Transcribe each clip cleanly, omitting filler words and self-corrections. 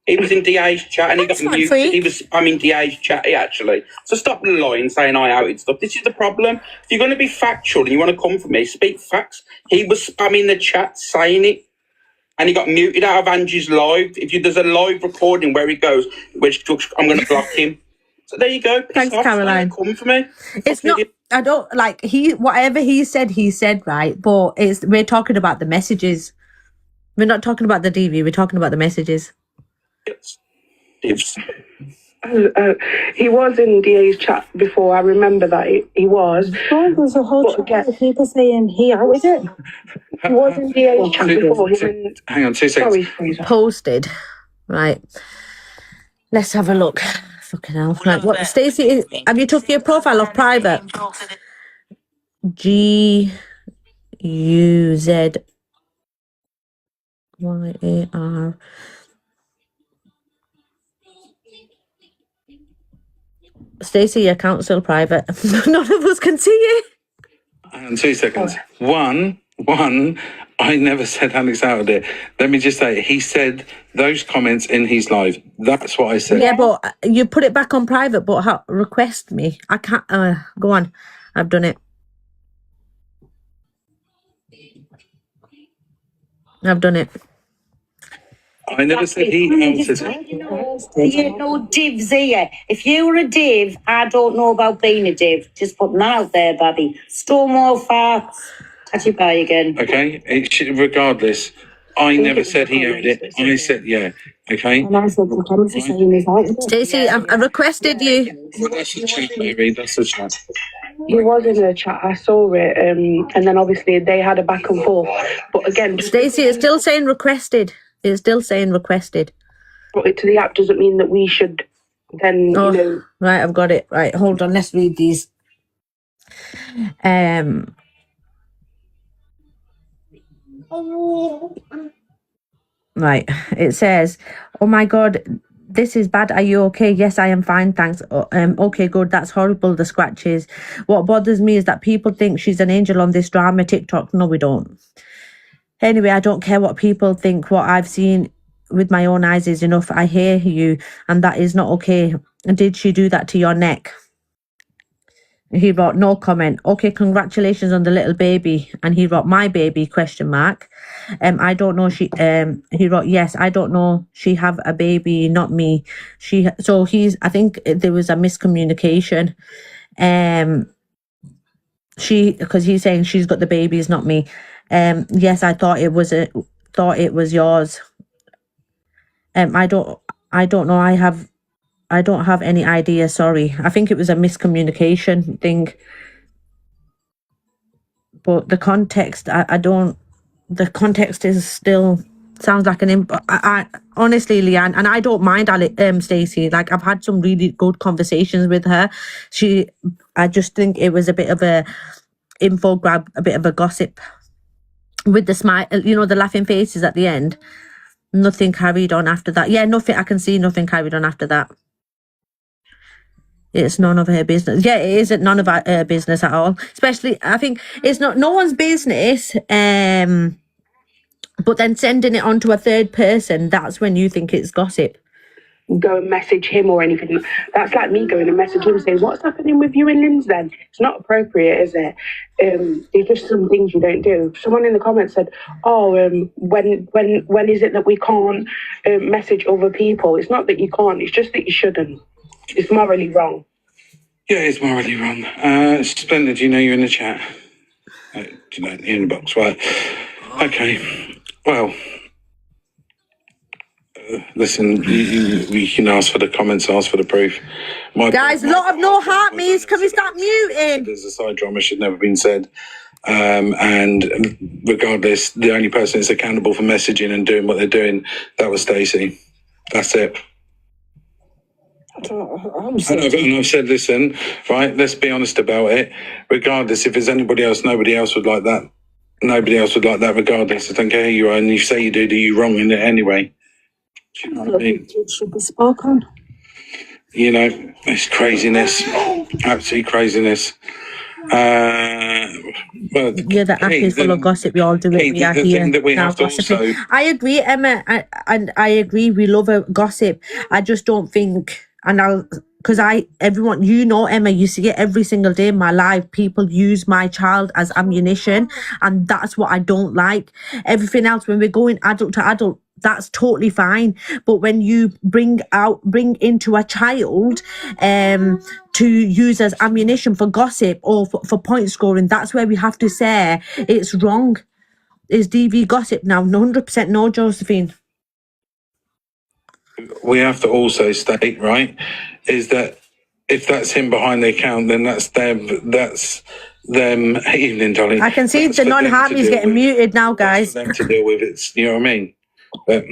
He was in DA's chat and he got muted. Freak. He was spamming DA's chat, actually. So stop lying, saying I outed stuff. This is the problem. If you're going to be factual and you want to come for me, speak facts. He was spamming the chat, saying it. And he got muted out of Angie's live. There's a live recording where he goes, I'm going to block him. So there you go. Thanks, Caroline. Come for me. It's not. I don't like whatever he said, right? But we're talking about the messages. We're not talking about the DV. We're talking about the messages. He was in DA's chat before. I remember that he was. Well, there's a whole chat of people saying he outed it. He was in DA's chat before. Hang on, 2 seconds. Sorry. Posted. Right. Let's have a look. Fucking hell. Right. What, Stacey, have you took your profile off private? GUZYAR. Stacey, your account's still private. None of us can see it. Hang on, 2 seconds. One, I never said Alex outed it. Let me just say, he said those comments in his live. That's what I said. Yeah, but you put it back on private, but request me. I can't. Go on. I've done it. I've done it. I never said he outed it. You ain't no divs here. If you were a div, I don't know about being a div. Just putting that out there, Babby. Stonewall farts. Catch you by again. Okay, regardless, I never said he outed it. I said, yeah, okay. And I said the comments are saying he's outed it. Stacey, I requested you. Well, that's the chat, Mary. That's the chat. He was in the chat. I saw it. And then obviously they had a back and forth. But again, Stacey, it's still saying requested. It's still saying requested. But it to the app doesn't mean that we should then, Right, I've got it. Right, hold on. Let's read these. Right, it says, oh my God, this is bad. Are you okay? Yes, I am fine, thanks. Okay, good. That's horrible, the scratches. What bothers me is that people think she's an angel on this drama TikTok. No, we don't. Anyway, I don't care what people think. What I've seen with my own eyes is enough. I hear you, and that is not okay. Did she do that to your neck? He wrote, no comment. Okay, congratulations on the little baby. And he wrote, my baby, ? I don't know. He wrote, yes, I don't know. She have a baby, not me. I think there was a miscommunication. Because he's saying she's got the babies, not me. Yes, I thought it was yours. I don't know. I don't have any idea. Sorry. I think it was a miscommunication thing. But the context, the context is still sounds like I honestly, Leanne, and I don't mind Stacey. Like, I've had some really good conversations with her. I just think it was a bit of a info grab, a bit of a gossip with the smile, the laughing faces at the end. Nothing carried on after that. Yeah, nothing. I can see nothing carried on after that. It's none of her business. Yeah, it isn't none of her business at all. Especially, I think it's not no one's business. But then sending it on to a third person, that's when you think it's gossip. Go and message him or anything. That's like me going and message him saying, what's happening with you and Linz then? It's not appropriate, is it? There's just some things you don't do. Someone in the comments said, when is it that we can't message other people? It's not that you can't, it's just that you shouldn't. It's morally wrong. Yeah, it's morally wrong. Splendid, you're in the chat. In the box, right? Okay. Well, listen, we can ask for the comments, ask for the proof. Guys, a lot of no heart means. Can we start muting? There's a side drama should never been said. And regardless, the only person that's accountable for messaging and doing what they're doing, that was Stacey. That's it. And I've said, listen, right, let's be honest about it. Regardless, if there's anybody else, nobody else would like that. Nobody else would like that regardless. I don't care who you are, and you say you do you wrong in it anyway. Do you know what I mean? It should be spoken. It's craziness. Absolute craziness. Well, Yeah, the app is full of gossip. We all do it. We are the here thing that we now have to gossiping. also, I agree, Emma, and I agree. We love a gossip. I just don't think, and because everyone, you know, Emma, you see it every single day in my life. People use my child as ammunition, and that's what I don't like. Everything else, when we're going adult to adult, that's totally fine. But when you bring into a child, to use as ammunition for gossip or for point scoring, that's where we have to say it's wrong. Is DV gossip now? 100% no, Josephine. we have to also state, right, is that if that's him behind the account, then that's them. That's them. Evening, darling. I can see That's the for them to non-harm is deal getting with. muted now, That's guys. for them to deal with. It's, you know what I mean. But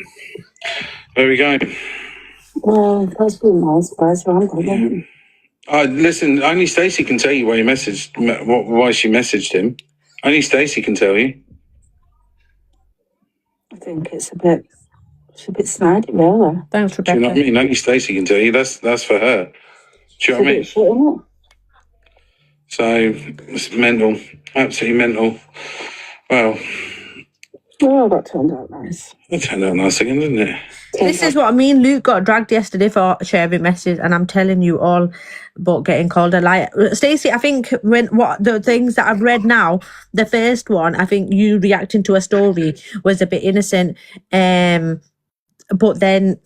there we go. Well, that's been nice, guys. I'm going. Listen, only Stacey can tell you why why she messaged him. Only Stacey can tell you. I think it's a bit snidey, really. Thanks, Do you know what I Rebecca. mean? Only Stacey can tell you. That's for her. Do you know what I mean? Shit, isn't it? So it's mental, absolutely mental. Well, Oh, that turned out nice. it turned out nice again, didn't it? This is what I mean. Luke got dragged yesterday for sharing messages, and I'm telling you all about getting called a liar. Stacey, I think the things that I've read now, the first one, I think you reacting to a story was a bit innocent, but then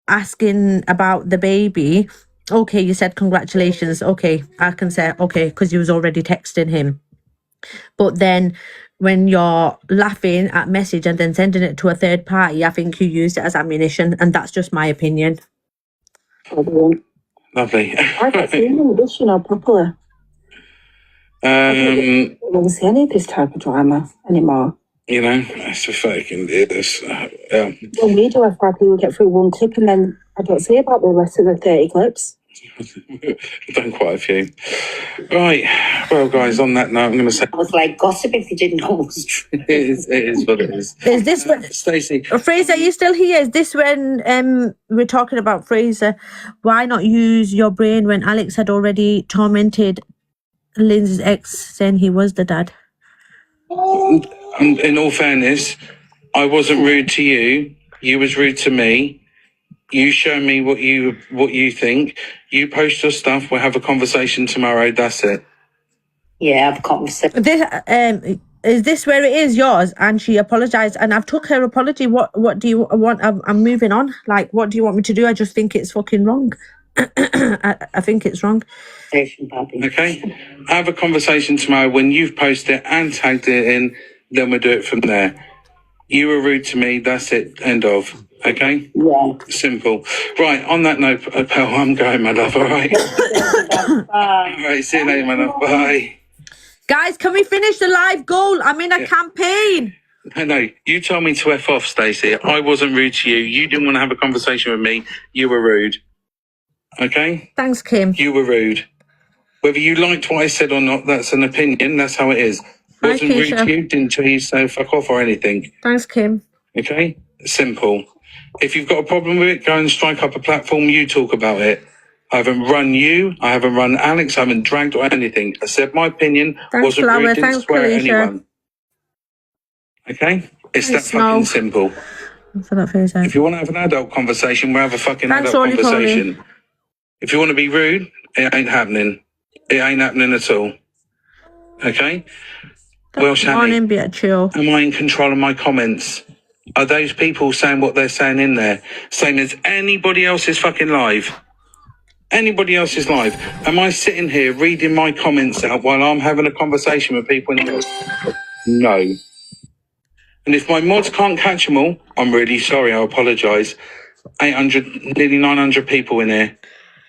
asking about the baby. Okay, you said congratulations. Okay, I can say okay because you was already texting him. But then when you're laughing at message and then sending it to a third party, I think you used it as ammunition, and that's just my opinion. Brilliant. Lovely. I don't see any of this, properly. I don't see any of this type of drama anymore. You know, it's a fucking it's yeah. When we do FYP, we get through one clip and then I don't see about the rest of the 30 clips. We've done quite a few. Right. Well, guys, on that note, I'm going to say I was like, gossip if you didn't know it was true. it is what it is. Is this when Stacey? Fraser, are you still here? Is this when we're talking about Fraser? Why not use your brain when Alex had already tormented Lindsay's ex, saying he was the dad? In all fairness, I wasn't rude to you. You was rude to me. You show me what you think. You post your stuff. We'll have a conversation tomorrow. That's it. Yeah, I've conversation. This is this where it is yours? And she apologized, and I've took her apology. What do you want? I'm moving on. Like, what do you want me to do? I just think it's fucking wrong. I think it's wrong. Okay. Have a conversation tomorrow when you've posted it and tagged it in. Then we'll do it from there. You were rude to me. That's it. End of. Okay? Yeah. Simple. Right, on that note, Pal, I'm going, my love, all right? All right, see you later, my love. Bye. Guys, can we finish the live goal? I'm in a campaign. No, you told me to F off, Stacey. I wasn't rude to you. You didn't want to have a conversation with me. You were rude. Okay? Thanks, Kim. You were rude. Whether you liked what I said or not, that's an opinion. That's how it is. Hi, Wasn't rude Keisha. to you, didn't tell you to fuck off or anything. Thanks, Kim. Okay? Simple. If you've got a problem with it, go and strike up a platform. You talk about it. I haven't run you. I haven't run Alex. I haven't dragged or anything. I said my opinion. Thanks, Wasn't Flower. rude. Didn't Thanks, swear at Felicia. anyone. Okay? It's Thanks, that fucking Mo. simple. For that first If you want to have an adult conversation, we'll have a fucking Thanks, adult Ollie conversation. If you want to be rude, it ain't happening. It ain't happening at all. Okay? Well, Shani, morning, be a chill. am I in control of my comments? Are those people saying what they're saying in there? Same as anybody else's fucking live? Anybody else's live? Am I sitting here reading my comments out while I'm having a conversation with people in the No. And if my mods can't catch them all, I'm really sorry, I apologise. 800, nearly 900 people in here.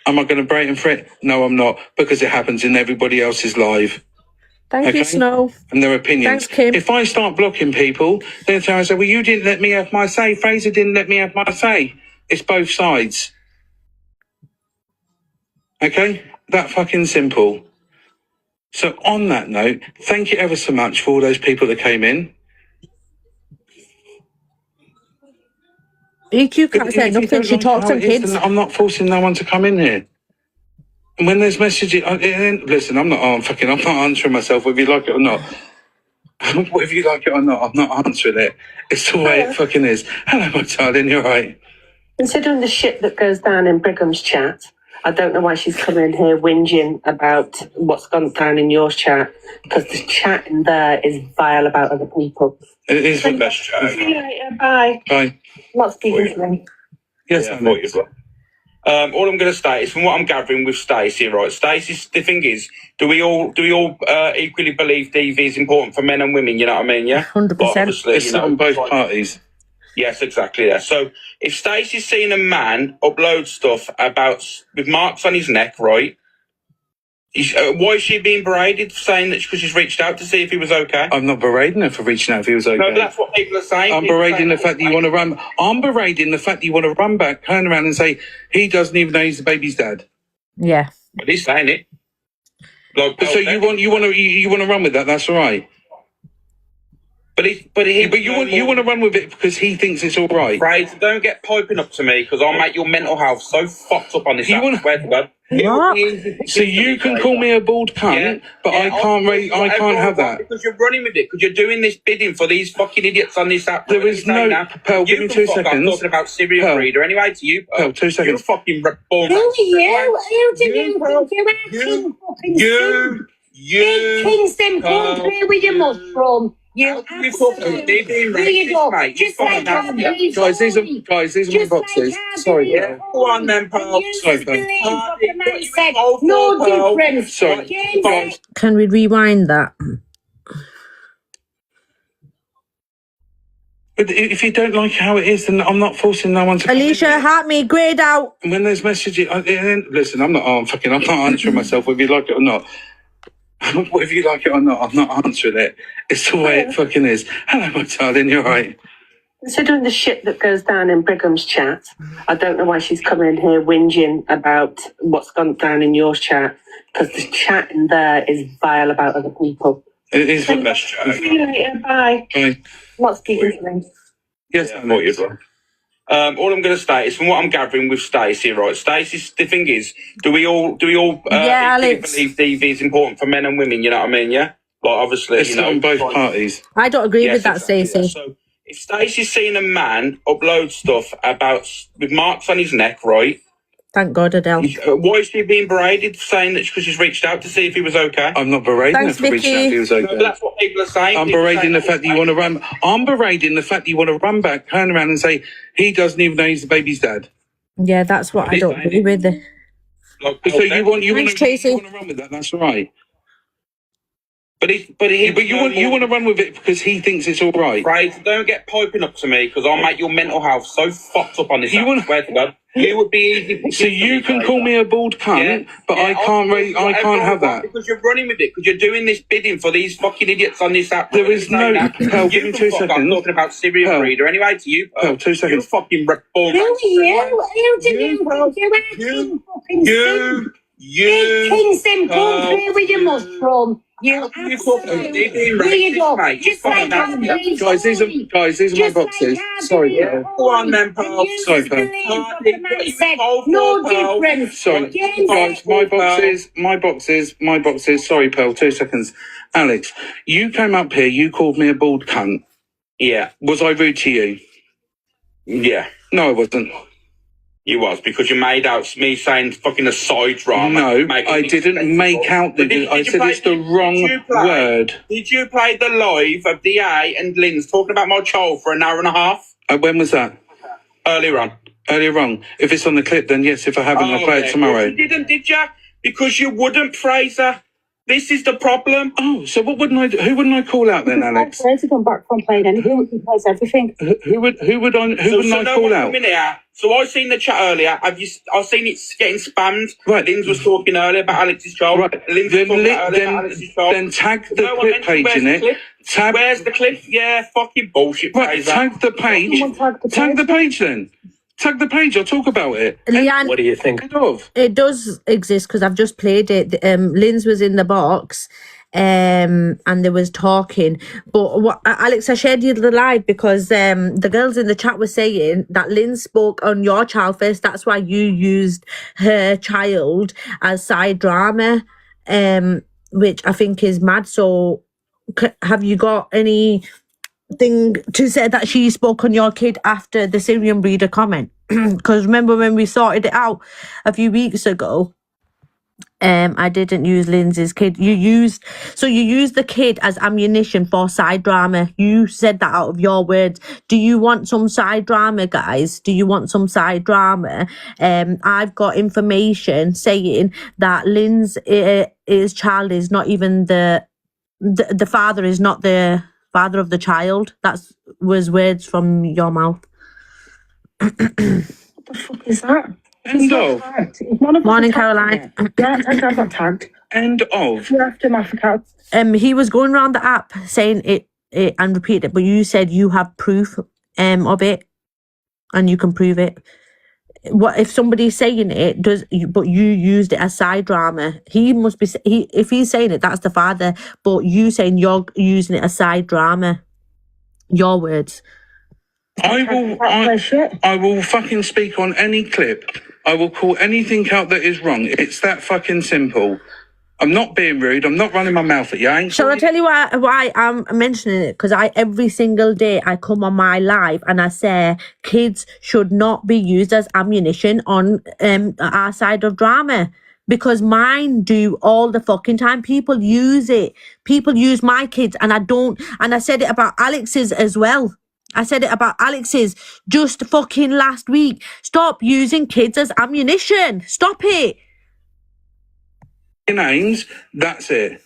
Am I going to break and fret? No, I'm not, because it happens in everybody else's live. Thank you, Snow. And their opinions. Thanks, Kim. If I start blocking people, then I say, well, you didn't let me have my say. Fraser didn't let me have my say. It's both sides. Okay? That fucking simple. So on that note, thank you ever so much for all those people that came in. EQ can't say If you nothing. don't She like talks how to it is, kids. then I'm not forcing no one to come in here. And when there's messages, listen, I'm not answering myself whether you like it or not. Whether you like it or not, I'm not answering it. It's the way it fucking is. Hello, my darling, you're right. Considering the shit that goes down in Brigham's chat, I don't know why she's coming in here whinging about what's gone down in your chat, because the chat in there is vile about other people. It is The best chat. See you later, bye. Bye. Not speaking to me. Yes, Yeah, I I thought know. you were. All I'm going to say is, from what I'm gathering with Stacey, right? Stacey, the thing is, do we all equally believe DV is important for men and women? You know what I mean? Yeah. 100%. But obviously, It's on both parties. Yes, exactly. Yeah. So if Stacey's seen a man upload stuff with marks on his neck, right? Why is she being berated for saying that because she's reached out to see if he was okay? I'm not berating her for reaching out if he was okay. No, but that's what people are saying. I'm People berating saying the fact that you want to run. I'm berating the fact that you want to run back, turn around and say he doesn't even know he's the baby's dad. Yeah. But he's saying it. Like, So you want to run with that? That's all right. But you want to run with it because he thinks it's all right. Fraser, don't get piping up to me because I'll make your mental health so fucked up on this. You wanna- Swear to God. What? So you can call me a bald cunt, but I can't have that. Because you're running with it, because you're doing this bidding for these fucking idiots on this app. There is no- Pearl, give me 2 I'm seconds. talking about Syrian Pearl. breeder. Anyway, to you, Pearl, 2 seconds. You're fucking reborn. Who are you? Who do you think You, you're acting you, Kingston country with your mushroom. You You're talking about me being There you go. racist, mate. You Just like fucking I believe. Guys, these are my Just boxes. like Sorry, Yeah, Pearl. go on then, Pearl. You Sorry, just Pearl. believe what the What man you said. involved No for, Pearl? difference. Sorry. James Guys, Can we rewind that? but if you don't like how it is, then I'm not forcing no one to. come in Alicia, here. help me. Grade out. When there's messages, listen, I'm not answering myself whether you like it or not. Whether you like it or not, I'm not answering it. It's the way it fucking is. Hello, my darling, you're right. Considering the shit that goes down in Brigham's chat, I don't know why she's coming in here whinging about what's gone down in your chat, because the chat in there is vile about other people. It is The best chat. See you later, bye. Bye. Not speaking to me. Yes, Yeah, I I know. thought you were. All I'm going to say is, from what I'm gathering with Stacey, right? Stacey, the thing is, do we all Yeah, equally Alex. believe DV is important for men and women? You know what I mean? Yeah. Like obviously, It's you know, on both parties. I don't agree Yes, with that, exactly, Stacey. yeah. So if Stacey's seen a man upload stuff with marks on his neck, right? Thank God, Adele. Why is she being berated for saying that because she's reached out to see if he was okay? I'm not berating Thanks, her for reaching out if he was No, but okay. that's what people are saying. I'm People are berating saying the fact that you want to run. I'm berating the fact that you want to run back, turn around and say he doesn't even know he's the baby's dad. Yeah, that's what I don't agree with. Like, So you want Thanks, Tracy. to run with that? That's all right. but you want to run with it because he thinks it's all right. Fraser, don't get piping up to me because I'll make your mental health so fucked up on this. You app, wanna- swear to God. You would be easy. So you can call me a bald cunt, but I can't have that. Because you're running with it, because you're doing this bidding for these fucking idiots on this app. There is no- Pearl, give me 2 I'm seconds. talking about Syrian Pearl. breeder. Anyway, to you, Pearl, 2 seconds. You fucking reborn. Who are you? Who do you think you're acting You. Kingston country with your mushroom. You You talking about absolute being weirdo. racist, mate. Just like I believe. Guys, these are my Just boxes. like I Sorry, believe. Pearl. Go on then, Pearl. You Sorry, just Pearl. believe what What the you man said. involved No for, Pearl? difference. Sorry, James guys, my boxes. Sorry, Pearl, 2 seconds. Alex, you came up here, you called me a bald cunt. Yeah, Was I rude to you? yeah. No, I wasn't. You was, because you made out me saying fucking a side drama. No, making I it didn't respectable. make out But the. I you said play- it's the wrong did you play- word. Did you play the live of DA and Lynn's talking about my child for an hour and a half When was that? earlier on? Earlier on. If it's on the clip, then yes. If I haven't, I'll play it tomorrow. You didn't, did you? Because you wouldn't, Fraser. This is the problem. Oh, so what wouldn't I do? Who wouldn't I call out then, Alex? Fraser come back from playing anything. He plays everything. Who wouldn't I no call one out? come in here. So I seen the chat earlier. I've seen it getting spammed. Right. Lynn's was talking earlier about Alex's child. Right. Lynn's was Then, talking earlier about Alex's child. then tag the No, I clip meant to- page where's in the it. clip? Tag. Where's the clip? Yeah, fucking bullshit, Right, Fraser. tag the page. Someone tagged the Tag page. the page then. Tag the page. I'll talk about it. Leanne, What do you think? Head of. it does exist because I've just played it. Lynn's was in the box and they was talking. But what Alex, I shared you the live because the girls in the chat were saying that Lynn spoke on your child first. That's why you used her child as side drama, which I think is mad. So have you got anything to say that she spoke on your kid after the Syrian breeder comment? Because remember when we sorted it out a few weeks ago, I didn't use Lindsay's kid. You used the kid as ammunition for side drama. You said that out of your words. Do you want some side drama, guys? Do you want some side drama? I've got information saying that Lynn's his child is not even the father is not the father of the child. Was words from your mouth. What the fuck is that? End of. If one of us Morning, are tagged in Caroline. it, yeah, I got tagged. End of. You're after my account. He was going around the app saying it and repeat it, but you said you have proof of it and you can prove it. What if somebody's saying it but you used it as side drama? He must be if he's saying it, that's the father, but you saying you're using it as side drama. Your words. I will fucking speak on any clip. I will call anything out that is wrong. It's that fucking simple. I'm not being rude. I'm not running my mouth at you. I ain't Shall I tell you why I'm mentioning it? Because every single day I come on my live and I say kids should not be used as ammunition on our side of drama. Because mine do all the fucking time. People use it. People use my kids and I don't. And I said it about Alex's as well. I said it about Alex's just fucking last week. Stop using kids as ammunition. Stop it. names. That's it.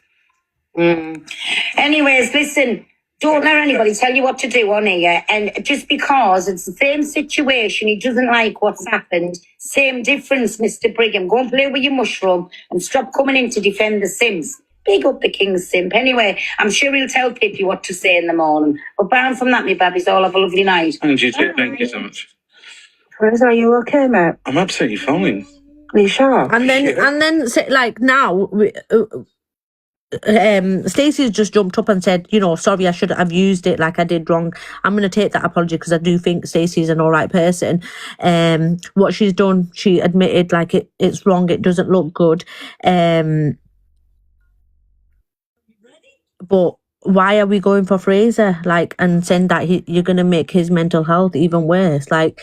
Anyways, listen, don't let anybody tell you what to do on here. And just because it's the same situation, he doesn't like what's happened. Same difference, Mr. Brigham. Go and play with your mushroom and stop coming in to defend the Sims. Big up the King's Simp. Anyway, I'm sure he'll tell Pippi what to say in the morning. But bound from that, me babbies, all have a lovely night. And you too. Thank you so much. Teresa, are you okay, mate? I'm absolutely fine. Are you sure? And then say, like now, Stacey's just jumped up and said, sorry, I should have used it like I did wrong. I'm going to take that apology because I do think Stacey's an all right person. What she's done, she admitted like it's wrong. It doesn't look good. But why are we going for Fraser? Like, and saying that you're going to make his mental health even worse? Like,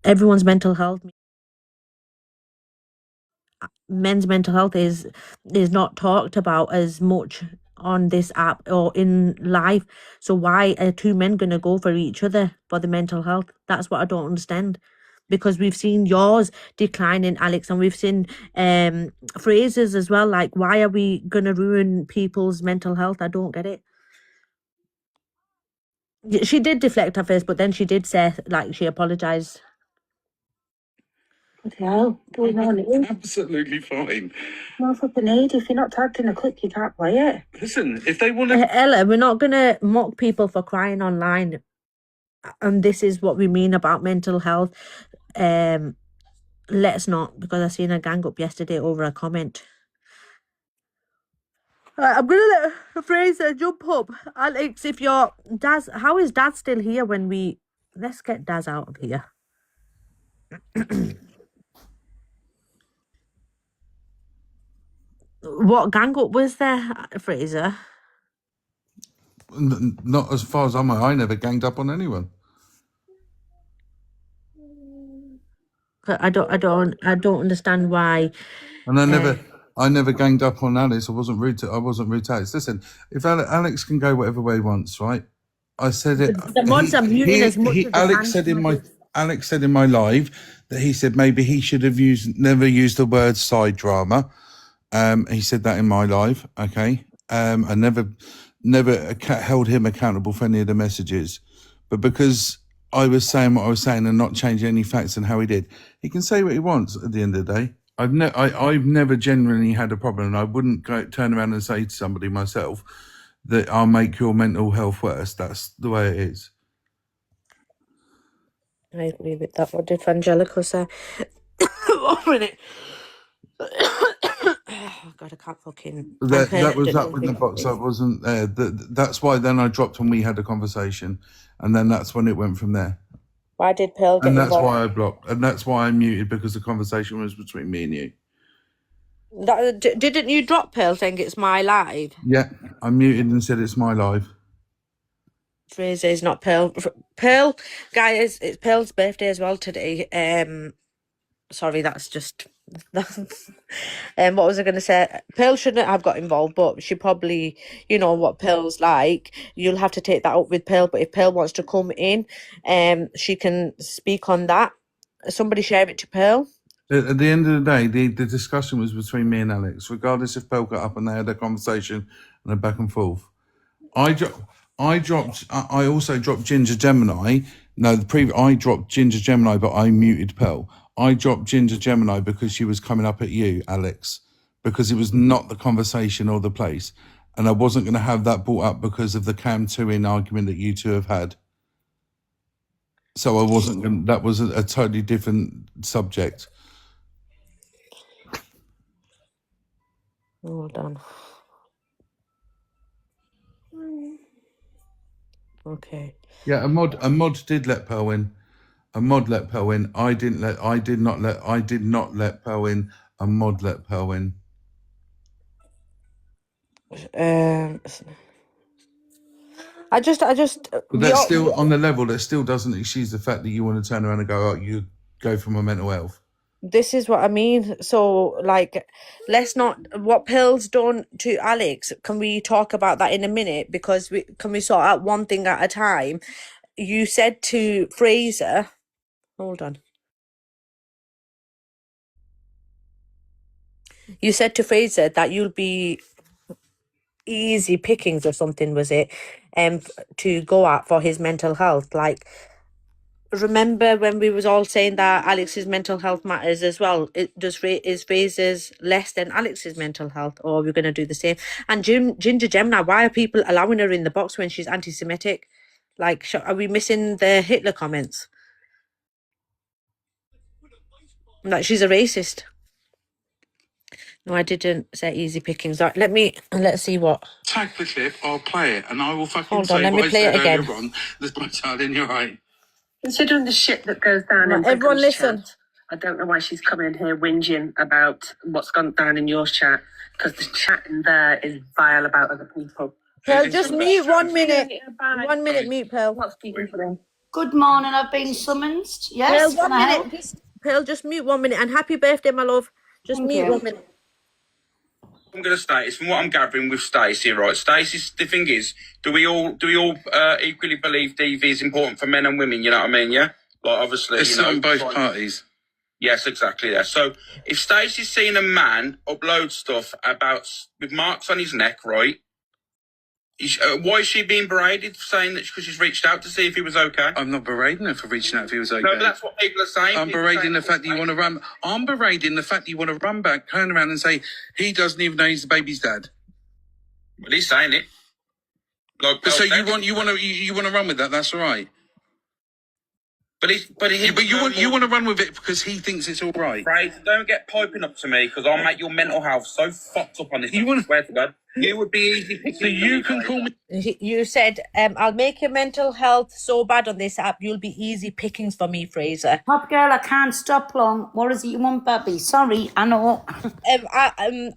everyone's mental health. Men's mental health is not talked about as much on this app or in life. So why are two men going to go for each other for the mental health? That's what I don't understand. Because we've seen yours declining, Alex, and we've seen Fraser's as well. Like, why are we going to ruin people's mental health? I don't get it. She did deflect at first, but then she did say, like, she apologised. What the hell? Going on here? Absolutely fine. No fucking need. If you're not tagged in a clip, you can't play it. Listen, if they want to... Ella, we're not going to mock people for crying online. And this is what we mean about mental health. Let's not, because I seen a gang up yesterday over a comment. I'm gonna let Fraser jump up. Alex, if you're Daz, how is Daz still here when let's get Daz out of here. What gang up was there, Fraser? Not as far as I'm aware. I never ganged up on anyone. I don't understand why. And I never ganged up on Alex. I wasn't rude to Alex. Listen, if Alex can go whatever way he wants, right? I said it. The mods are muting as much as Alex said in my live that he said maybe he should have never used the word side drama. He said that in my live. Okay. I never held him accountable for any of the messages, but because I was saying what I was saying and not changing any facts and how he did, he can say what he wants at the end of the day. I've never genuinely had a problem, and I wouldn't turn around and say to somebody myself that I'll make your mental health worse. That's the way it is. I agree with that. What did Angelica say? 1 minute. Oh God, I can't fucking. That was up in the box. That wasn't there. That's why then I dropped and we had a conversation, and then that's when it went from there. Why did Pearl get And that's involved? why I blocked, and that's why I muted, because the conversation was between me and you. Didn't you drop Pearl saying it's my live? Yeah, I muted and said it's my live. Fraser is not Pearl. Pearl, guys, it's Pearl's birthday as well today. Sorry, that's just. What was I going to say? Pearl shouldn't have got involved, but she probably, you know what Pearl's like. You'll have to take that up with Pearl. But if Pearl wants to come in, she can speak on that. Somebody share it to Pearl. At the end of the day, the discussion was between me and Alex, regardless if Pearl got up and they had a conversation and a back and forth. I also dropped Ginger Gemini. No, I dropped Ginger Gemini, but I muted Pearl. I dropped Ginger Gemini because she was coming up at you, Alex, because it was not the conversation or the place. And I wasn't going to have that brought up because of the Cam 2-in argument that you two have had. So I wasn't going to, that was a totally different subject. Hold on. Okay. Yeah, a mod did let Pearl win. A mod let Pearl win. I did not let Pearl win. A mod let Pearl win. I just. But that's still on the level that still doesn't excuse the fact that you want to turn around and go, oh, you go for my mental health. This is what I mean. So, like, let's not. What Pearl's done to Alex, can we talk about that in a minute? Because can we sort out one thing at a time? You said to Fraser. Hold on. You said to Fraser that you'll be easy pickings or something, was it? To go at for his mental health. Like, remember when we was all saying that Alex's mental health matters as well? Is Fraser's less than Alex's mental health, or are we going to do the same? And Ginger Gemini, why are people allowing her in the box when she's anti-Semitic? Like, are we missing the Hitler comments? Like, she's a racist. No, I didn't say easy pickings. Right, let's see what. Tag the clip, I'll play it, and I will fucking Hold say on, let me what I play said it again. earlier on. There's my child in your eye. Considering the shit that goes down in Everyone Brigham's listen. chat, I don't know why she's coming in here whinging about what's gone down in your chat, because the chat in there is vile about other people. Pearl, just mute 1 minute. 1 minute, mute Pearl. Not speaking for them. Good morning, I've been summoned. Yes, Pearl, can I help? Pearl, just mute 1 minute. And happy birthday, my love. Just Thank mute you. 1 minute. I'm going to state is from what I'm gathering with Stacey, right? Stacey, the thing is, do we all equally believe DV is important for men and women? You know what I mean? Yeah. Like obviously, It's you know, on both parties. Yes, exactly. Yeah. So if Stacey's seen a man upload stuff with marks on his neck, right? Why is she being berated for saying that because she's reached out to see if he was okay? I'm not berating her for reaching out if he was okay. No, but that's what people are saying. I'm berating the fact that you want to run. I'm berating the fact that you want to run back, turn around, and say he doesn't even know he's the baby's dad. Well, he's saying it. Like, So you want to run with that? That's all right. But you want to run with it because he thinks it's all right. Fraser, don't get piping up to me because I'll make your mental health so fucked up on this. You want to swear to God, you would be easy. So you can call me. You said, I'll make your mental health so bad on this app, you'll be easy pickings for me, Fraser. Top girl, I can't stop long. What is it you want, baby? Sorry, I know.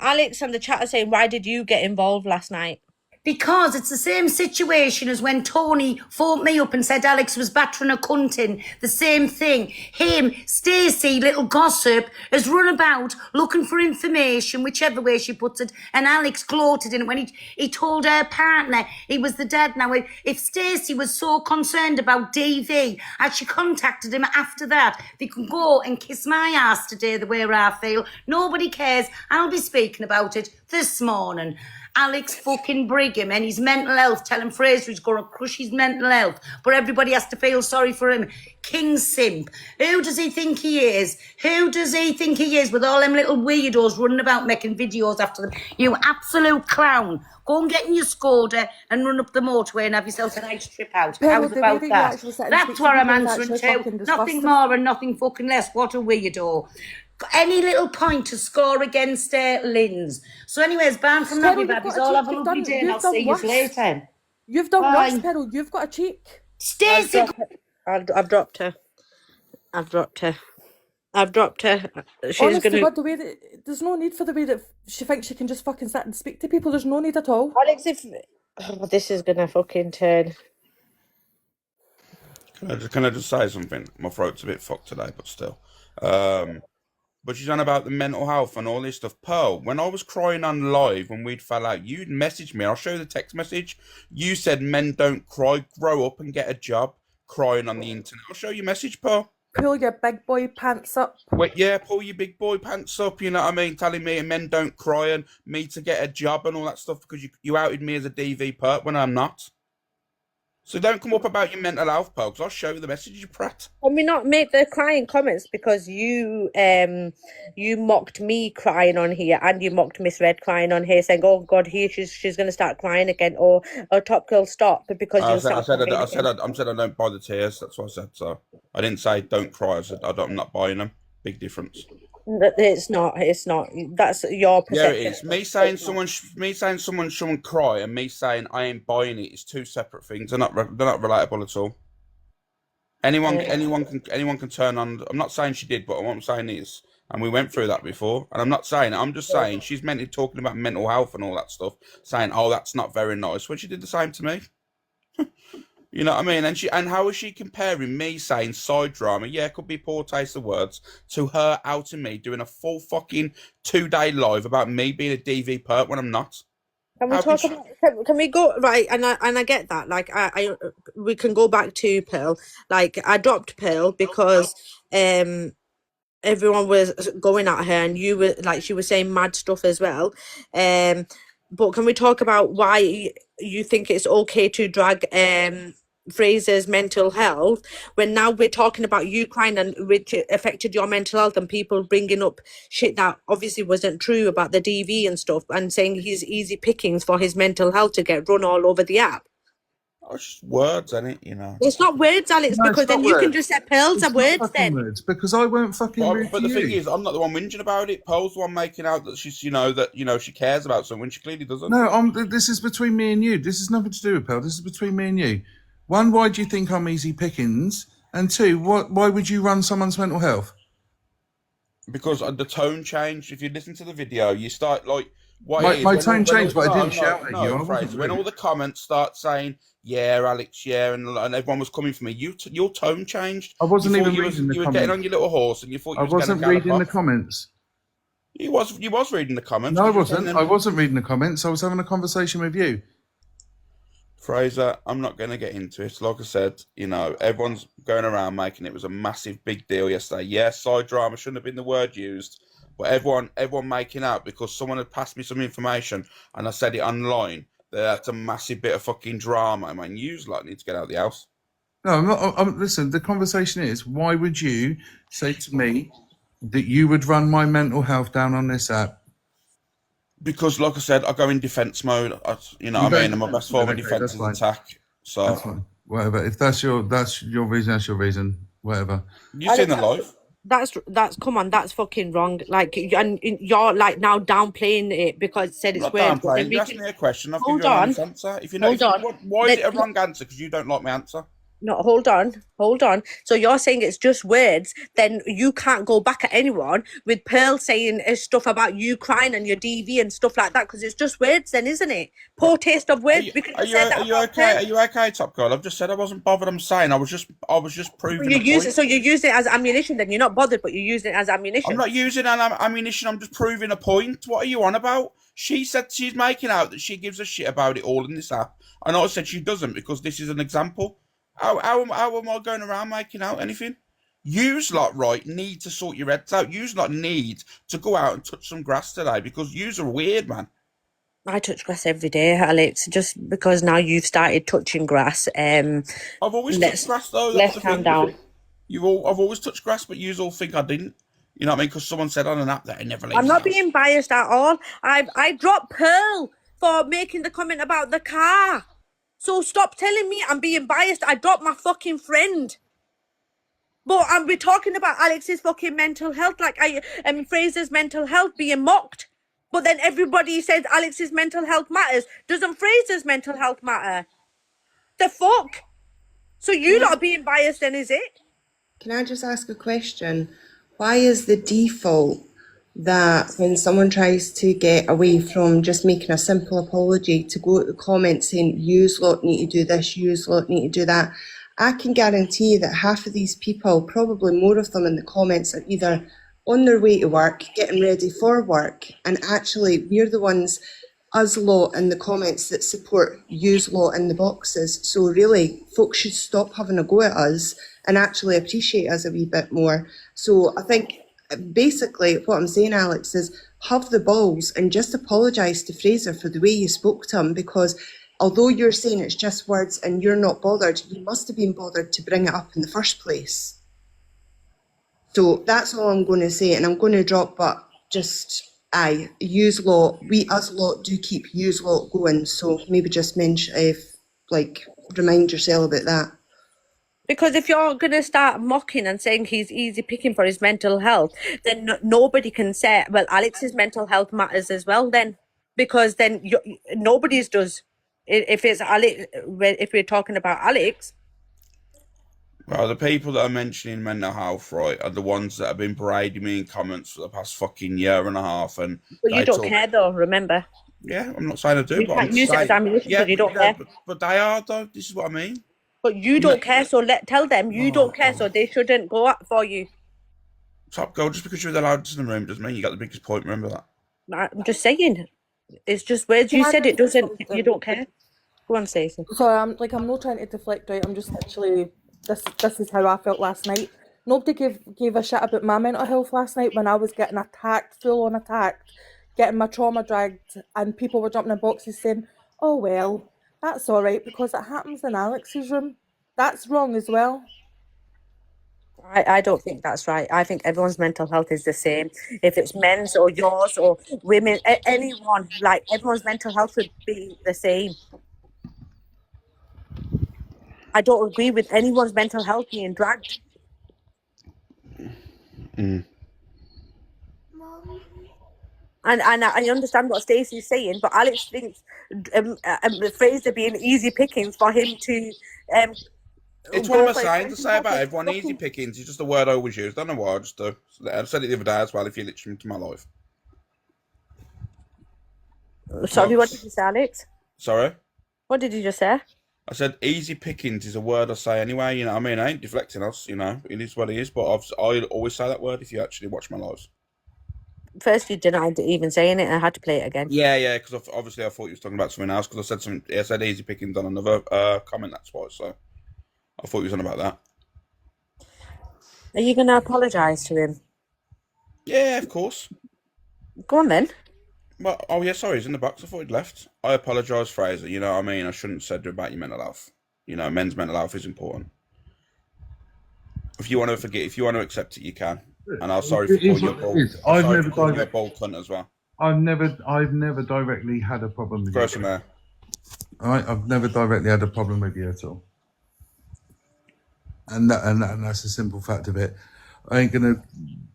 Alex and the chat are saying, why did you get involved last night? Because it's the same situation as when Tony phoned me up and said Alex was battering a cunt in. The same thing. Him, Stacey, little gossip, has run about looking for information, whichever way she puts it, and Alex gloated in it when he told her partner he was the dad. Now, if Stacey was so concerned about DV, as she contacted him after that, they can go and kiss my ass today the way I feel. Nobody cares. I'll be speaking about it this morning. Alex fucking Brigham and his mental health, telling Fraser he's going to crush his mental health, but everybody has to feel sorry for him. King simp. Who does he think he is? Who does he think he is with all them little weirdos running about making videos after them? You absolute clown. Go and get in your Skoda and run up the motorway and have yourself a nice trip out. How's about that? That's what I'm answering to. Nothing more and nothing fucking less. What a weirdo. any little point to score against Lynn's. So anyways, banned from Peril, Nabby Babbies. All have a lovely day and I'll see you later. You've done Bye. worse, Peril. You've got a cheek. Stacey, I've dropped her. I've dropped her. She's Honest to gonna. God, the way that there's no need for the way that she thinks she can just fucking sit and speak to people. There's no need at all. Alex, if this is gonna fucking turn. Can I just say something? My throat's a bit fucked today, but still. But she's on about the mental health and all this stuff. Pearl, when I was crying on live when we'd fell out, you'd messaged me. I'll show you the text message. You said men don't cry, grow up and get a job. Crying on the internet. I'll show you a message, Pearl. Pull your big boy pants up. Wait, yeah, pull your big boy pants up, you know what I mean? Telling me men don't cry and me to get a job and all that stuff because you outed me as a DV perp when I'm not. So don't come up about your mental health, Pearl, because I'll show you the message, you prat. Can we not make the crying comments because you mocked me crying on here and you mocked Miss Red crying on here, saying, "Oh God, she's going to start crying again," or Top Girl stop because I you said I don't buy the tears. That's what I said. So I didn't say don't cry. I said I'm not buying them. Big difference. It's not. That's your perception. Yeah, it is. Me saying someone shouldn't cry and me saying I ain't buying it is two separate things. They're not relatable at all. Anyone can turn on. I'm not saying she did, but what I'm saying is, and we went through that before. And I'm not saying it. I'm just saying she's meant to be talking about mental health and all that stuff, saying, "Oh, that's not very nice," when she did the same to me. You know what I mean? And how is she comparing me saying side drama? Yeah, it could be poor taste of words to her outing me doing a full fucking 2-day live about me being a DV perp when I'm not. Can we talk about? Can we go right? And I get that. Like we can go back to Pearl. Like I dropped Pearl because everyone was going at her, and you were like she was saying mad stuff as well. But can we talk about why you think it's okay to drag Fraser's mental health when now we're talking about you crying and which affected your mental health and people bringing up shit that obviously wasn't true about the DV and stuff and saying he's easy pickings for his mental health to get run all over the app? Oh, it's just words, isn't it? You know. It's not words, Alex, No, because it's not then you can words. just say pearls It's are not words fucking then. words, because I won't fucking rude But to the thing you. is, I'm not the one whinging about it. Pearl's the one making out that she's, she cares about someone. She clearly doesn't. No, this is between me and you. This is nothing to do with Pearl. This is between me and you. One, why do you think I'm easy pickings? And two, why would you run someone's mental health? Because the tone changed. If you listen to the video, you start like what My it is. tone changed, but I didn't shout at you. I wasn't Fraser, when rude. all the comments start saying, "Yeah, Alex, yeah," and everyone was coming for me, your tone changed. I wasn't You thought even reading the You were getting comments. on your little horse, and you thought you I was going to wasn't gallop reading the off. comments. You was reading the comments. No, I 'cause you were wasn't. telling them- I wasn't reading the comments. I was having a conversation with you. Fraser, I'm not going to get into it. Like I said, everyone's going around making it was a massive big deal yesterday. Yes, side drama shouldn't have been the word used, but everyone making out because someone had passed me some information and I said it online. That's a massive bit of fucking drama. I mean, you lot need to get out of the house. No, I'm not. Listen, the conversation is, why would you say to me that you would run my mental health down on this app? Because, like I said, I go in defence mode. And my best form of defence is attack. So That's fine. Whatever. If that's your reason, that's your reason. Whatever. you've seen the live. That's come on, that's fucking wrong. Like, and you're like now downplaying it because it said it's I'm weird. not downplaying. You asked me a question. I've given Hold you an on. honest answer. Why is it a wrong answer? Because you don't like my answer. No, hold on. So you're saying it's just words, then you can't go back at anyone with Pearl saying stuff about you crying and your DV and stuff like that because it's just words then, isn't it? Poor taste of words. Are you okay? Are you okay, Top Girl? I've just said I wasn't bothered. I'm saying I was just proving. You use it, so you use it as ammunition. Then you're not bothered, but you use it as ammunition. I'm not using ammunition. I'm just proving a point. What are you on about? She said she's making out that she gives a shit about it all in this app, and I said she doesn't because this is an example. How am I going around making out anything? Yous lot, right, need to sort your heads out. Yous lot need to go out and touch some grass today because yous are weird, man. I touch grass every day, Alex, just because now you've started touching grass. I've always touched grass, though. Let's calm down. I've always touched grass, but yous all think I didn't. You know what I mean? Because someone said on an app that I never leave. I'm not being biased at all. I dropped Pearl for making the comment about the car. So stop telling me I'm being biased. I dropped my fucking friend. But we're talking about Alex's fucking mental health, like Fraser's mental health being mocked. But then everybody says Alex's mental health matters. Doesn't Fraser's mental health matter? The fuck? So you lot are being biased then, is it? Can I just ask a question? Why is the default that when someone tries to get away from just making a simple apology to go to the comments saying, yous lot need to do this, yous lot need to do that? I can guarantee that half of these people, probably more of them in the comments, are either on their way to work, getting ready for work, and actually we're the ones, us lot in the comments, that support yous lot in the boxes. So really, folks should stop having a go at us and actually appreciate us a wee bit more. So I think basically what I'm saying, Alex, is have the balls and just apologise to Fraser for the way you spoke to him, because although you're saying it's just words and you're not bothered, you must have been bothered to bring it up in the first place. So that's all I'm going to say, and I'm going to drop, but just, yous lot, us lot do keep yous lot going, so maybe just mention, remind yourself about that. Because if you're going to start mocking and saying he's easy picking for his mental health, then nobody can say, well, Alex's mental health matters as well then. Because then nobody's does. If it's Alex, if we're talking about Alex. Well, the people that are mentioning mental health, right, are the ones that have been parading me in comments for the past fucking year and a half. And But you don't care though, remember? Yeah, I'm not saying I do, You but I'm can't use it as ammunition because you don't care. But they are, though. This is what I mean. But you don't care, so tell them you don't care, so they shouldn't go up for you. Top girl, just because you're the loudest in the room doesn't mean you got the biggest point, remember that. I'm just saying. It's just words you said, it doesn't, you don't care. Go on, Stacey. Sorry, I'm not trying to deflect, right? I'm just actually, this is how I felt last night. Nobody gave a shit about my mental health last night when I was getting attacked, full on attacked, getting my trauma dragged, and people were jumping in boxes saying, oh well, that's all right because it happens in Alex's room. That's wrong as well. I don't think that's right. I think everyone's mental health is the same. If it's men's or yours or women, anyone, like everyone's mental health would be the same. I don't agree with anyone's mental health being dragged. Mm. And I understand what Stacey's saying, but Alex thinks Fraser being easy pickings for him to. It's what I'm saying to say about everyone. Easy pickings is just a word I always use. I don't know why, I just do. I said it the other day as well. If you literally into my life. Sorry, what did you say, Alex? Sorry? What did you just say? I said easy pickings is a word I say anyway, you know what I mean? I ain't deflecting us, you know. It is what it is, but I always say that word if you actually watch my lives. First you denied even saying it and I had to play it again. Yeah, because obviously I thought you was talking about something else, because I said easy pickings on another comment, that's why, so I thought you was on about that. Are you going to apologise to him? Yeah, of course. Go on then. Well, oh yeah, sorry, he's in the box. I thought he'd left. I apologise, Fraser. You know what I mean? I shouldn't have said about your mental health. You know, men's mental health is important. If you want to forget, if you want to accept it, you can. And I'm sorry for calling you a bald. I've never calling you a bald cunt as well. I've never directly had a problem with Gross in you. there. All right, I've never directly had a problem with you at all. And that's a simple fact of it. I ain't gonna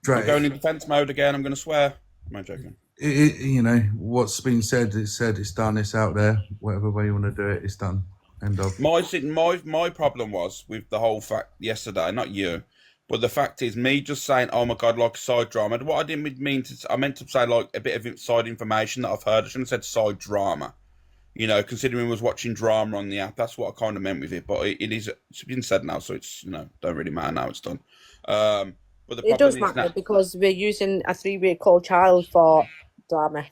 drag. I'm going in defence mode again. I'm going to swear. Am I joking? You know what's been said. It's said. It's done. It's out there. Whatever way you want to do it, it's done. End of. My problem was with the whole fact yesterday. Not you, but the fact is me just saying, "Oh my god," like side drama. What I didn't mean to. I meant to say like a bit of inside information that I've heard. I shouldn't have said side drama. You know, considering I was watching drama on the app, that's what I kind of meant with it. But it's been said now, so it's don't really matter now. It's done. But it does matter because we're using a 3-week-old child for drama.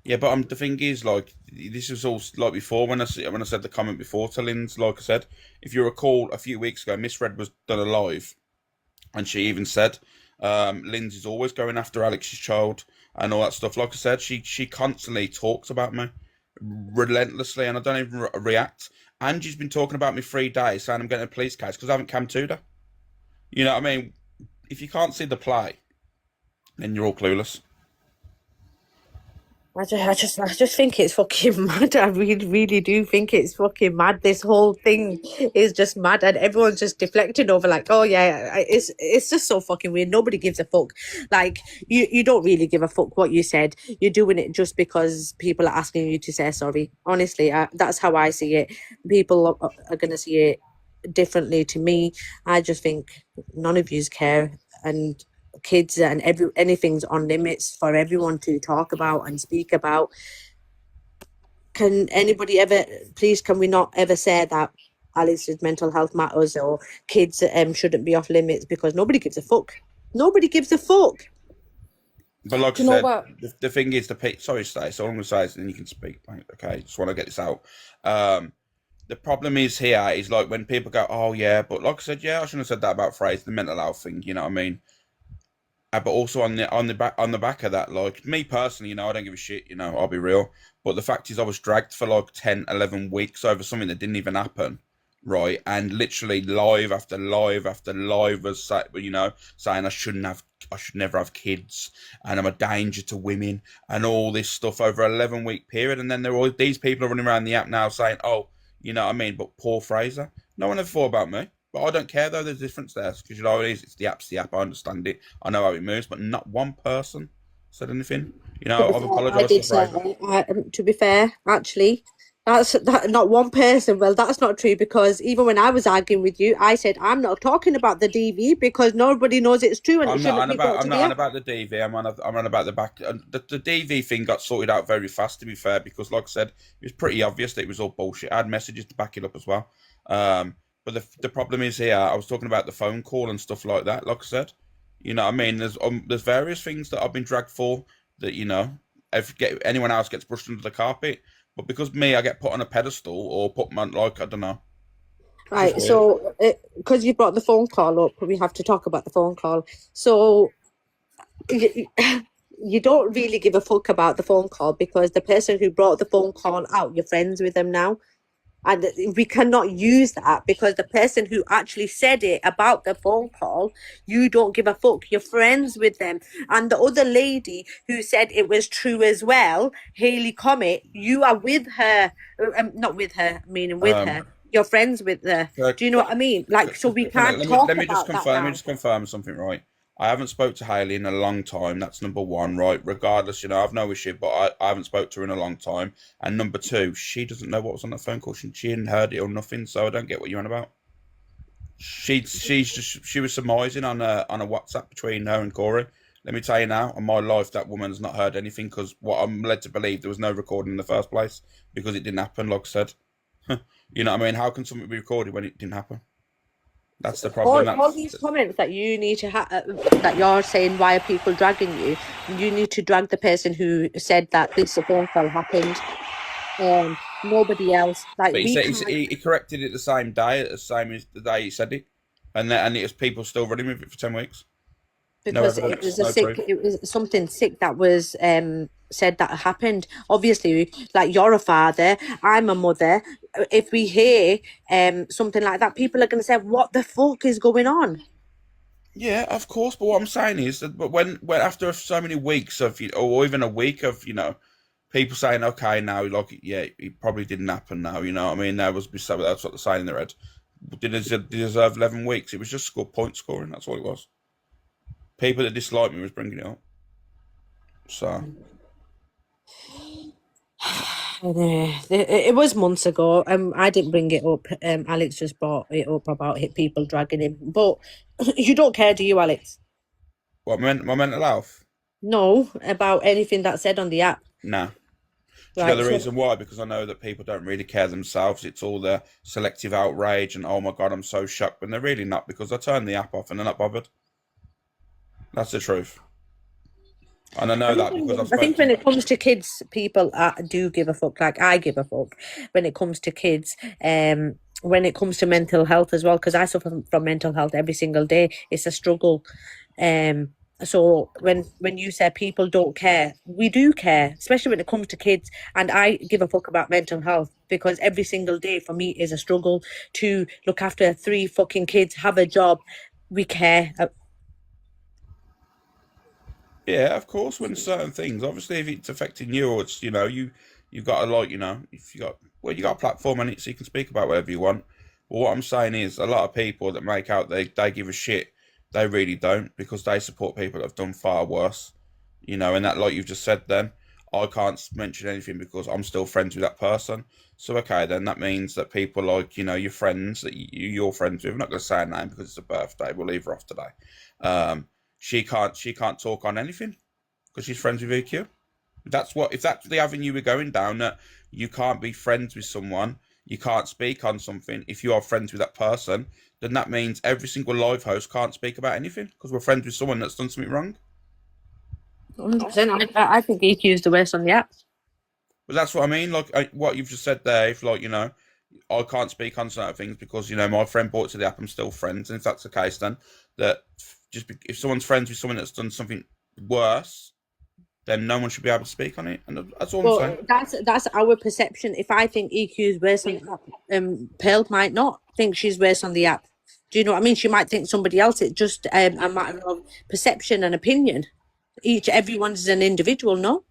Yeah, but the thing is, like, this was all like before when I said the comment before to Lynn's. Like I said, if you recall, a few weeks ago, Miss Red was done a live, and she even said, "Lynn's is always going after Alex's child and all that stuff." Like I said, she constantly talks about me relentlessly, and I don't even react. Angie's been talking about me 3 days, saying I'm getting a police case because I haven't cam her. You know what I mean? If you can't see the play, then you're all clueless. I just think it's fucking mad. I really do think it's fucking mad. This whole thing is just mad, and everyone's just deflecting over like, oh yeah, it's just so fucking weird. Nobody gives a fuck. Like you don't really give a fuck what you said. You're doing it just because people are asking you to say sorry. Honestly, that's how I see it. People are gonna see it differently. To me, I just think none of yous care, and kids and anything's on limits for everyone to talk about and speak about. Can anybody ever, please, can we not ever say that Alice's mental health matters or kids shouldn't be off limits, because nobody gives a fuck. Nobody gives a fuck. But like Do I you know said, what? the thing is, sorry, Stacey, so I'm going to say this and then you can speak. Right? Okay, just want to get this out. The problem is here is like when people go, oh yeah, but like I said, yeah, I shouldn't have said that about Fraser, the mental health thing, you know what I mean? But also on the back of that, like me personally, I don't give a shit, I'll be real. But the fact is I was dragged for like 10, 11 weeks over something that didn't even happen. Right, and literally live after live after live was saying I should never have kids, and I'm a danger to women, and all this stuff over an 11-week period, and then these people are running around the app now saying, oh, you know what I mean? But poor Fraser, no one ever thought about me, but I don't care though. There's a difference there because what it is. It's the app's the app. I understand it. I know how it moves, but not one person said anything. I've apologised to Fraser. To be fair, actually, that not one person. Well, that's not true, because even when I was arguing with you, I said I'm not talking about the DV because nobody knows it's true and it I'm shouldn't not be brought to the on app. about the DV. I'm on about the back. The DV thing got sorted out very fast, to be fair, because like I said, it was pretty obvious that it was all bullshit. I had messages to back it up as well. But the problem is here, I was talking about the phone call and stuff like that. Like I said, you know what I mean? There's various things that I've been dragged for that, if anyone else gets brushed under the carpet. But because I get put on a pedestal or put on, like, I don't know. Right, so because you brought the phone call up, we have to talk about the phone call. So you don't really give a fuck about the phone call because the person who brought the phone call out, you're friends with them now. And we cannot use that because the person who actually said it about the phone call, you don't give a fuck. You're friends with them. And the other lady who said it was true as well, Haley Comet, you are with her. Not with her, meaning with her. You're friends with her. Do you know what I mean? Like, so we can't talk let me about that now. Let me just confirm something, right? I haven't spoke to Hayley in a long time. That's number one, right? Regardless, I've no issue, but I haven't spoke to her in a long time. And number two, she doesn't know what was on that phone call. She hadn't heard it or nothing, so I don't get what you're on about. She was surmising on a WhatsApp between her and Corey. Let me tell you now, on my life, that woman has not heard anything because what I'm led to believe, there was no recording in the first place because it didn't happen, like I said. You know what I mean? How can something be recorded when it didn't happen? That's the problem. All these comments that you need to that you're saying, why are people dragging you? You need to drag the person who said that this phone call happened. Nobody else. Like, but he corrected it the same day, the same as the day he said it, and it was people still running with it for 10 weeks. Because it was something sick that was said that happened. Obviously, like, you're a father, I'm a mother. If we hear something like that, people are going to say, what the fuck is going on? Yeah, of course. But what I'm saying is that when after so many weeks of, or even a week of, people saying, okay, now, like, yeah, it probably didn't happen now, you know what I mean? That's what they're saying in their head. Did it deserve 11 weeks? It was just point scoring. That's all it was. People that disliked me was bringing it up. So. It was months ago. I didn't bring it up. Alex just brought it up about people dragging him. But you don't care, do you, Alex? What, my mental health? No, about anything that's said on the app. Nah. Do you know the reason why? Because I know that people don't really care themselves. It's all the selective outrage and, oh my God, I'm so shocked. But they're really not, because I turned the app off and they're not bothered. That's the truth. And I know that because I think when it comes to kids, people do give a fuck. Like, I give a fuck when it comes to kids. When it comes to mental health as well, because I suffer from mental health every single day. It's a struggle. So when you say people don't care, we do care, especially when it comes to kids. And I give a fuck about mental health because every single day for me is a struggle to look after 3 fucking kids, have a job. We care. Yeah, of course. When certain things, obviously, if it's affecting you, or it's you've got to like if you got a platform on it, so you can speak about whatever you want. But what I'm saying is, a lot of people that make out they give a shit, they really don't, because they support people that have done far worse. And that, like you've just said, then I can't mention anything because I'm still friends with that person. So okay, then that means that people like your friends that you're friends with. I'm not going to say her name because it's a birthday. We'll leave her off today. She can't talk on anything because she's friends with EQ. If that's the avenue we're going down, that you can't be friends with someone, you can't speak on something if you are friends with that person, then that means every single live host can't speak about anything because we're friends with someone that's done something wrong. 100%. I think EQ is the worst on the app. But that's what I mean. Like what you've just said there. If I can't speak on certain things because my friend brought it to the app, I'm still friends. And if that's the case, then that if someone's friends with someone that's done something worse, then no one should be able to speak on it. And that's all I'm saying. That's our perception. If I think EQ is worse on the app, Pearl might not think she's worse on the app. Do you know what I mean? She might think somebody else. It's just a matter of perception and opinion. Everyone's an individual, no?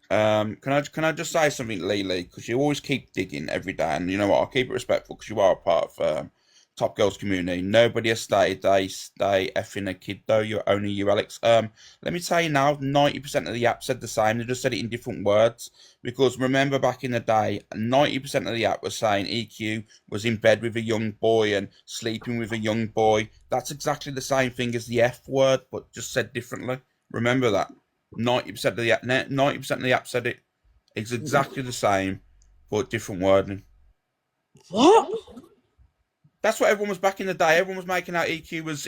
Can I just say something, Lily? Because you always keep digging every day, and you know what? I'll keep it respectful because you are a part of Top Girls community. Nobody has stated they effing a kid though. You're only you, Alex. Let me tell you now, 90% of the app said the same. They just said it in different words. Because remember back in the day, 90% of the app was saying EQ was in bed with a young boy and sleeping with a young boy. That's exactly the same thing as the F word, but just said differently. Remember that. 90% of the app, 90% of the app said it. It's exactly the same, but different wording. What? That's what everyone was back in the day. Everyone was making out EQ was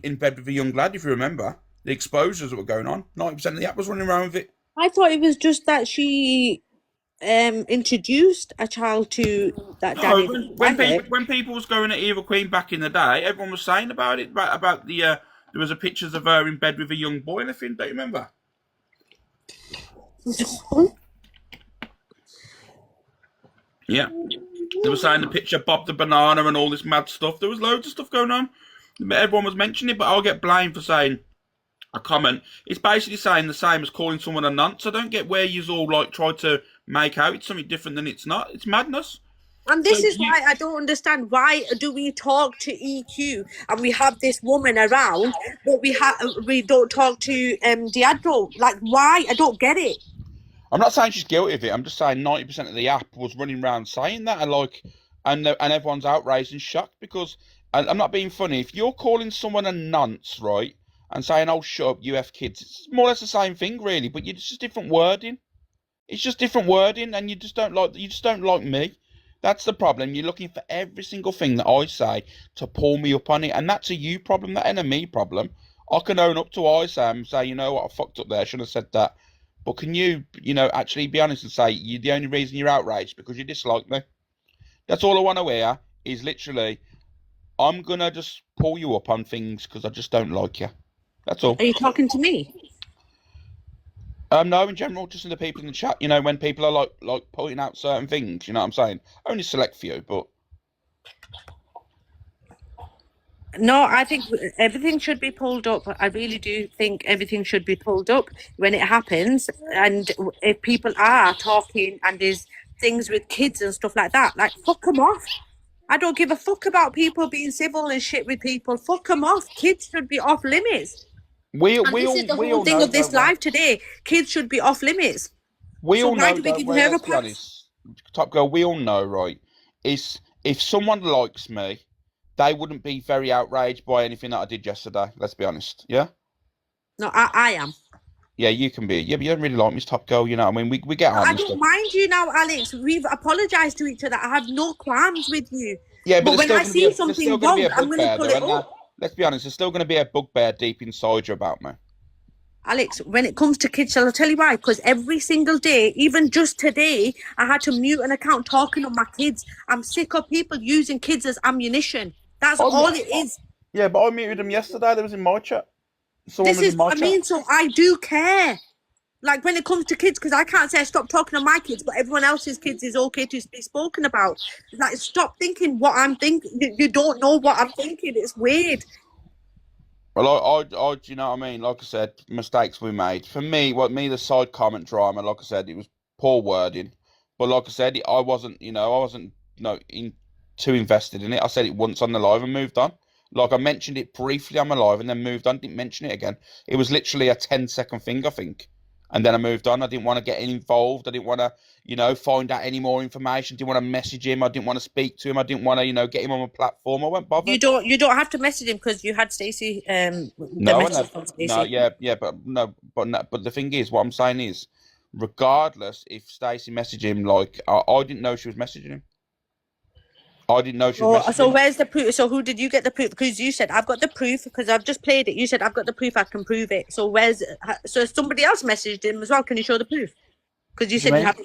in bed with a young lad. If you remember the exposures that were going on, 90% of the app was running around with it. I thought it was just that she introduced a child to that daddy. When people was going at Eva Queen back in the day, everyone was saying about it, about the there was a pictures of her in bed with a young boy. I think, don't you remember? Yeah, they were saying the picture Bob the Banana and all this mad stuff. There was loads of stuff going on. Everyone was mentioning it, but I'll get blamed for saying a comment. It's basically saying the same as calling someone a nonce. I don't get where you all like try to make out it's something different than it's not. It's madness. And this is why I don't understand. Why do we talk to EQ and we have this woman around, but we don't talk to Diadro? Like, why? I don't get it. I'm not saying she's guilty of it. I'm just saying 90% of the app was running around saying that, and everyone's outraged and shocked because I'm not being funny. If you're calling someone a nonce, right, and saying, "Oh, shut up, you have kids," it's more or less the same thing, really. But it's just different wording. It's just different wording, and you just don't like me. That's the problem. You're looking for every single thing that I say to pull me up on it, and that's a you problem. That ain't a me problem. I can own up to what I say and say, you know what, I fucked up there. I shouldn't have said that. But can you, actually be honest and say the only reason you're outraged because you dislike me? That's all I want to hear. Is literally, I'm gonna just pull you up on things because I just don't like you. That's all. Are you talking to me? No, in general, just in the people in the chat. When people are like pointing out certain things, you know what I'm saying? Only select few, but No, I think everything should be pulled up. I really do think everything should be pulled up when it happens. And if people are talking and there's things with kids and stuff like that, like, fuck them off. I don't give a fuck about people being civil and shit with people. Fuck them off. Kids should be off limits. This is the whole thing of this live today. Kids should be off limits. We all know. Why do we give her a pass? Top Girl, we all know, right? Is if someone likes me, they wouldn't be very outraged by anything that I did yesterday. Let's be honest. Yeah. No, I am. Yeah, you can be. Yeah, but you don't really like me, Top Girl. You know what I mean? We get on. I don't mind you now, Alex. We've apologised to each other. I have no qualms with you. Yeah, but when I see something wrong, I'm going to pull it up. Let's be honest, there's still going to be a bugbear deep inside you about me. Alex, when it comes to kids, I'll tell you why. Because every single day, even just today, I had to mute an account talking on my kids. I'm sick of people using kids as ammunition. That's all it is. Yeah, but I muted them yesterday. They was in my chat. This is what I mean. So I do care. Like when it comes to kids, because I can't say stop talking on my kids, but everyone else's kids is okay to be spoken about. Like, stop thinking what I'm thinking. You don't know what I'm thinking. It's weird. Well, you know what I mean? Like I said, mistakes we made. For me, the side comment drama, like I said, it was poor wording. But like I said, I wasn't too invested in it. I said it once on the live and moved on. Like I mentioned it briefly on my live and then moved on. Didn't mention it again. It was literally a 10-second thing, I think. And then I moved on. I didn't want to get involved. I didn't want to, find out any more information. Didn't want to message him. I didn't want to speak to him. I didn't want to, get him on my platform. I won't bother. You don't have to message him because you had Stacey. No, but the thing is, what I'm saying is, regardless if Stacey messaged him, like I didn't know she was messaging him. I didn't know she was messaging So him. where's the proof? So who did you get the proof? Because you said I've got the proof because I've just played it. You said I've got the proof. I can prove it. So somebody else messaged him as well. Can you show the proof? Because you said you have.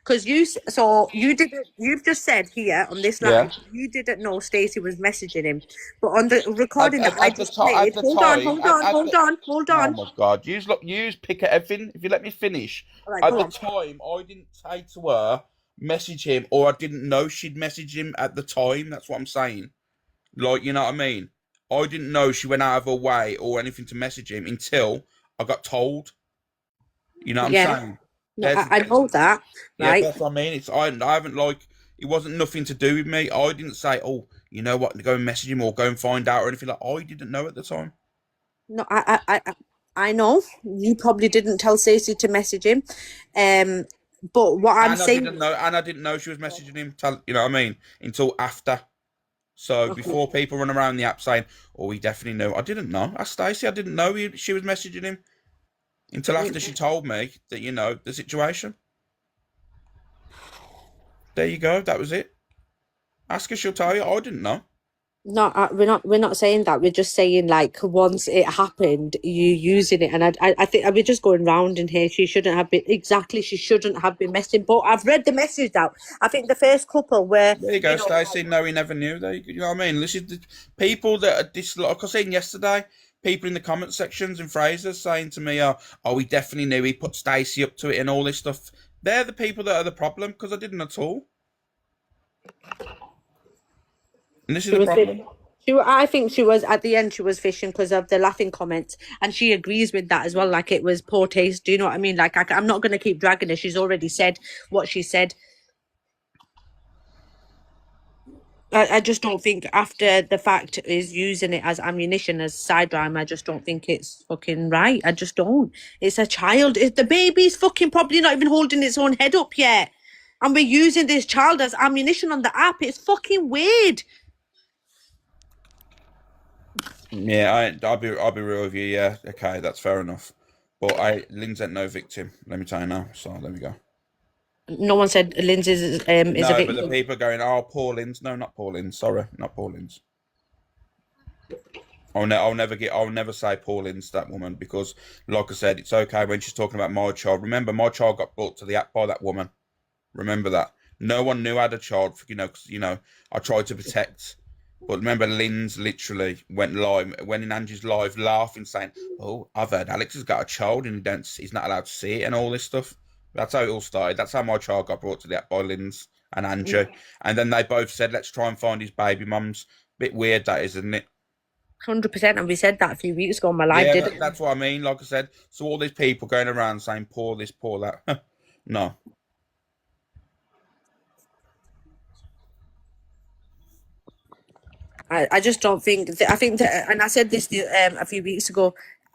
Because you didn't. You've just said here on this line you didn't know Stacey was messaging him, but on the recording that I just played. Hold on. Oh my God! Use pick at everything. If you let me finish. Right, at the time, I didn't say to her message him, or I didn't know she'd message him at the time. That's what I'm saying. Like, you know what I mean? I didn't know she went out of her way or anything to message him until I got told. You know what I'm saying? No, I know that, right? Yeah, that's what I mean. I haven't it wasn't nothing to do with me. I didn't say, oh, you know what, go and message him or go and find out or anything like. I didn't know at the time. No, I know you probably didn't tell Stacey to message him, but what I'm saying, I didn't know she was messaging him. You know what I mean? Until after. So before people run around the app saying, "Oh, we definitely knew," I didn't know. Ask Stacey. I didn't know she was messaging him until after she told me that the situation. There you go. That was it. Ask her; she'll tell you. I didn't know. no, we're not saying that. We're just saying like once it happened, you using it, and I think we're just going round in here. She shouldn't have been messaging. But I've read the message out. I think the first couple were. There you go, Stacey. No, he never knew. You know what I mean? This is the people that are like I was saying yesterday. People in the comment sections and phrases saying to me, "Oh, we definitely knew. He put Stacey up to it and all this stuff." They're the people that are the problem because I didn't at all. And this is the problem. I think she was at the end. She was fishing because of the laughing comments, and she agrees with that as well. Like it was poor taste. Do you know what I mean? Like I'm not going to keep dragging her. She's already said what she said. I just don't think after the fact is using it as ammunition, as side drama. I just don't think it's fucking right. I just don't. It's a child. The baby's fucking probably not even holding its own head up yet, and we're using this child as ammunition on the app. It's fucking weird. Yeah, I'll be real with you. Yeah, okay, that's fair enough. But Lynn's ain't no victim. Let me tell you now. So there we go. No one said Lindsay's is a victim. No, but the people are going, oh, poor Lynn's. No, not poor Lynn's. Sorry, not poor Lynn's. I'll never say poor Lynn's to that woman because, like I said, it's okay when she's talking about my child. Remember, my child got brought to the app by that woman. Remember that. No one knew I had a child, because, I tried to protect. But remember, Lynn's literally went in Angie's live laughing, saying, oh, I've heard Alex has got a child and he's not allowed to see it and all this stuff. That's how it all started. That's how my child got brought to the app by Lynn's and Angie. Yeah. And then they both said, let's try and find his baby mums. Bit weird, that is, isn't it? 100%. And we said that a few weeks ago on my live, didn't we? That's what I mean. Like I said, so all these people going around saying, poor this, poor that. No. I just don't think. I think that, and I said this a few weeks ago.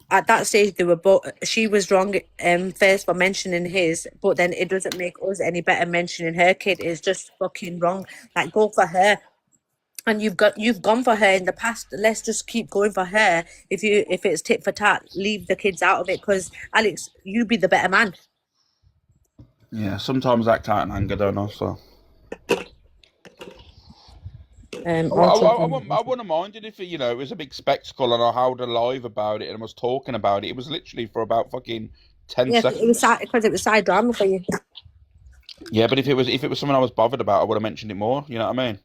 At that stage, they were both. She was wrong first for mentioning his, but then it doesn't make us any better mentioning her kid. Is just fucking wrong. Like, go for her, and you've gone for her in the past. Let's just keep going for her. If it's tit for tat, leave the kids out of it. Because Alex, you be the better man. Yeah, sometimes act out in anger, don't I? So. I wouldn't mind it if it was a big spectacle and I held a live about it and was talking about it. It was literally for about fucking 10 seconds. It was because it was side drama for you. Yeah, but if it was something I was bothered about, I would have mentioned it more. You know what I mean?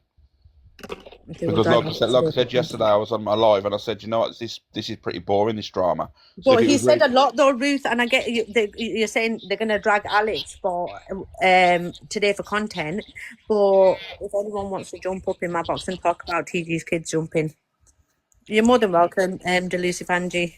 Because like I said yesterday, I was on my live and I said, you know what, this is pretty boring, this drama. So but he said a lot though, Ruth, and I get you're saying they're gonna drag Alex for today for content. But if anyone wants to jump up in my box and talk about TG's kids jumping, You're more than welcome, Delusive Angie.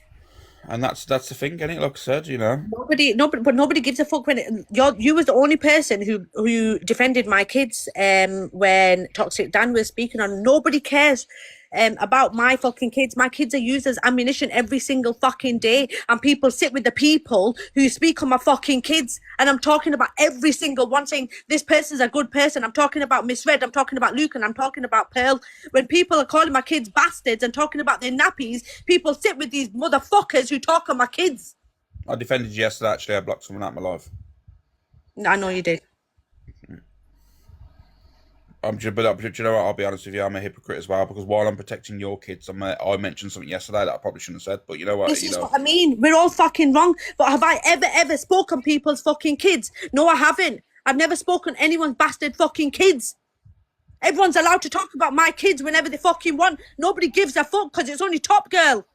And that's the thing, isn't it? Like I said, you know. But nobody gives a fuck when you was the only person who defended my kids when Toxic Dan was speaking on. Nobody cares about my fucking kids. My kids are used as ammunition every single fucking day, and people sit with the people who speak on my fucking kids. And I'm talking about every single one, saying this person's a good person. I'm talking about Miss Red. I'm talking about Luke, and I'm talking about Pearl. When people are calling my kids bastards and talking about their nappies, people sit with these motherfuckers who talk on my kids. I defended you yesterday, actually. I blocked someone out of my life. I know you did. But you know what? I'll be honest with you. I'm a hypocrite as well, because while I'm protecting your kids, I mentioned something yesterday that I probably shouldn't have said. But you know what? This is what I mean. We're all fucking wrong. But have I ever spoken people's fucking kids? No, I haven't. I've never spoken anyone's bastard fucking kids. Everyone's allowed to talk about my kids whenever they fucking want. Nobody gives a fuck because it's only Top Girl.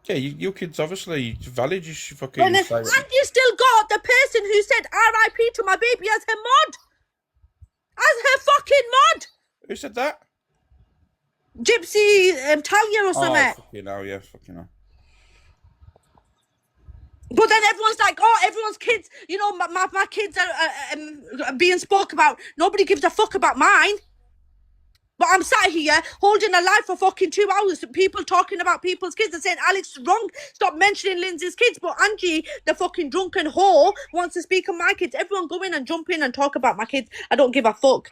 Yeah, your kids obviously valid. You should fucking And say you still got the person who said R.I.P. to my baby as her mod. As her fucking mod. Who said that? Gypsy Talia or something. Oh, fucking hell, yeah, fucking hell. But then everyone's like, oh, everyone's kids, you know, my kids are being spoke about. Nobody gives a fuck about mine. But I'm sat here holding a live for fucking 2 hours. People talking about people's kids and saying Alex is wrong. Stop mentioning Lindsay's kids. But Angie, the fucking drunken whore, wants to speak on my kids. Everyone go in and jump in and talk about my kids. I don't give a fuck.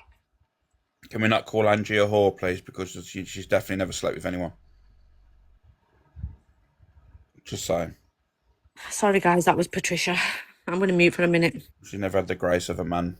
Can we not call Angie a whore, please? Because she's definitely never slept with anyone. Just saying. Sorry, guys, that was Patricia. I'm going to mute for a minute. She never had the grace of a man.